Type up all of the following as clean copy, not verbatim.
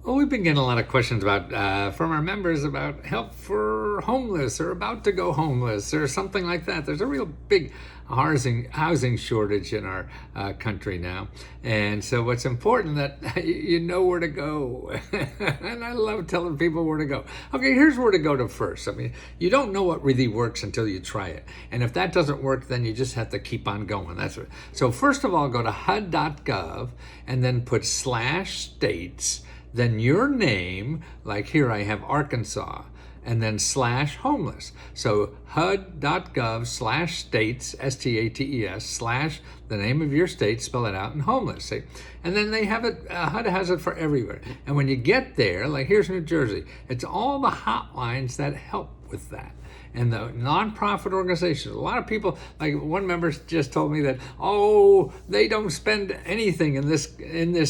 Well, we've been getting a lot of questions about from our members about help for homeless or about to go homeless or something like that. There's a real big housing shortage in our country now, and so it's important that you know where to go. And I love telling people where to go. Okay, here's where to go to first. I mean, you don't know what really works until you try it, and if that doesn't work, then you just have to keep on going. That's what. So first of all, go to HUD.gov and then put /states. Then your name, like here I have Arkansas, and then /homeless. So HUD.gov/states, STATES, / the name of your state, spell it out, and homeless. See? And then they have it, HUD has it for everywhere. And when you get there, like here's New Jersey, it's all the hotlines that help with that. And the nonprofit organizations, a lot of people, like one member just told me that, oh, they don't spend anything in this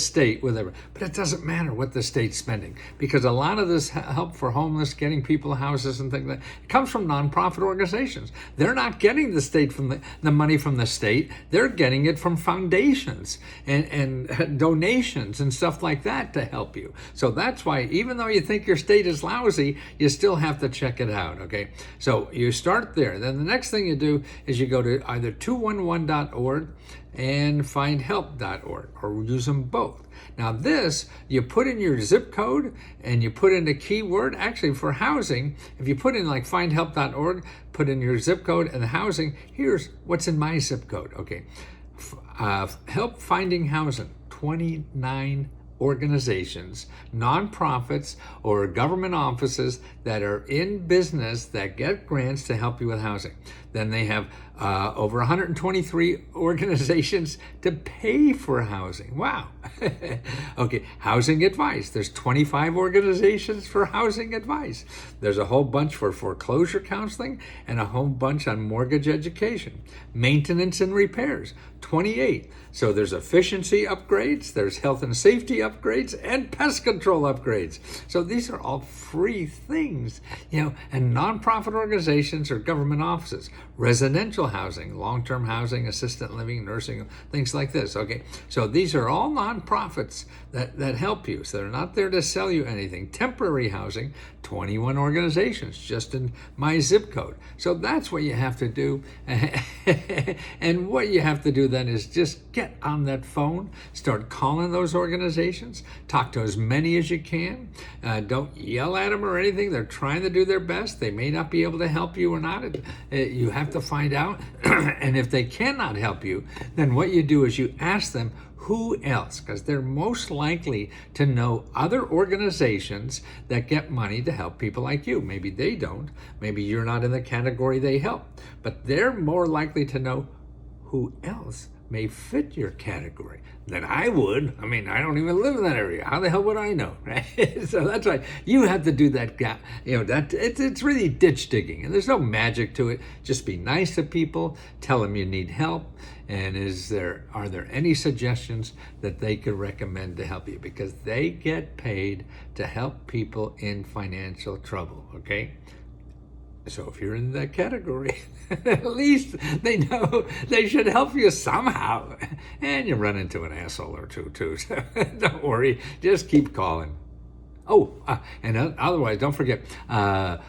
state, whatever. But it doesn't matter what the state's spending, because a lot of this help for homeless, getting people houses and things like that, it comes from nonprofit organizations. They're not getting the money from the state. They're getting it from foundations and donations and stuff like that to help you. So that's why, even though you think your state is lousy, you still have to check it out, okay? So you start there. Then the next thing you do is you go to either 211.org and findhelp.org, or use them both. Now this, you put in your zip code and you put in a keyword. Actually, for housing, if you put in like findhelp.org, put in your zip code and the housing, here's what's in my zip code. Okay, help finding housing, 29 organizations, nonprofits, or government offices that are in business that get grants to help you with housing. Then they have over 123 organizations to pay for housing. Wow. Okay, housing advice. There's 25 organizations for housing advice. There's a whole bunch for foreclosure counseling and a whole bunch on mortgage education. Maintenance and repairs, 28. So there's efficiency upgrades, there's health and safety upgrades, and pest control upgrades. So these are all free things, and nonprofit organizations or government offices, residential housing, long-term housing, assisted living, nursing, things like this. Okay, so these are all nonprofits that help you. So they're not there to sell you anything. Temporary housing, 21 organizations just in my zip code. So that's what you have to do. And what you have to do then is just get on that phone, start calling those organizations, talk to as many as you can. Don't yell at them or anything. They're trying to do their best. They may not be able to help you or not. You have to find out. And if they cannot help you, then what you do is you ask them who else, because they're most likely to know other organizations that get money to help people like you. Maybe they don't. Maybe you're not in the category they help. But they're more likely to know who else may fit your category than I would. I mean, I don't even live in that area. How the hell would I know, right? So that's why you have to do that gap. That it's really ditch digging, and there's no magic to it. Just be nice to people, tell them you need help, and are there any suggestions that they could recommend to help you, because they get paid to help people in financial trouble, okay? So if you're in that category, at least they know they should help you somehow. And you run into an asshole or two, too. So don't worry. Just keep calling. Oh, and otherwise, don't forget our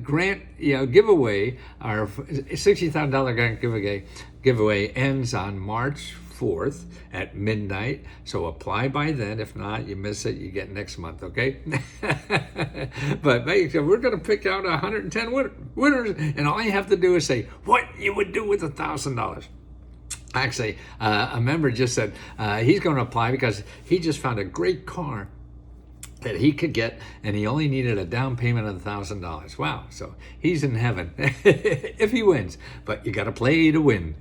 grant giveaway, our $60,000 grant giveaway ends on March 4th at midnight. So apply by then. If not, you miss it, you get next month, okay? But we're going to pick out 110 winners, and all you have to do is say what you would do with $1,000. Actually, a member just said he's going to apply because he just found a great car that he could get, and he only needed a down payment of $1,000. Wow, so he's in heaven if he wins. But you got to play to win.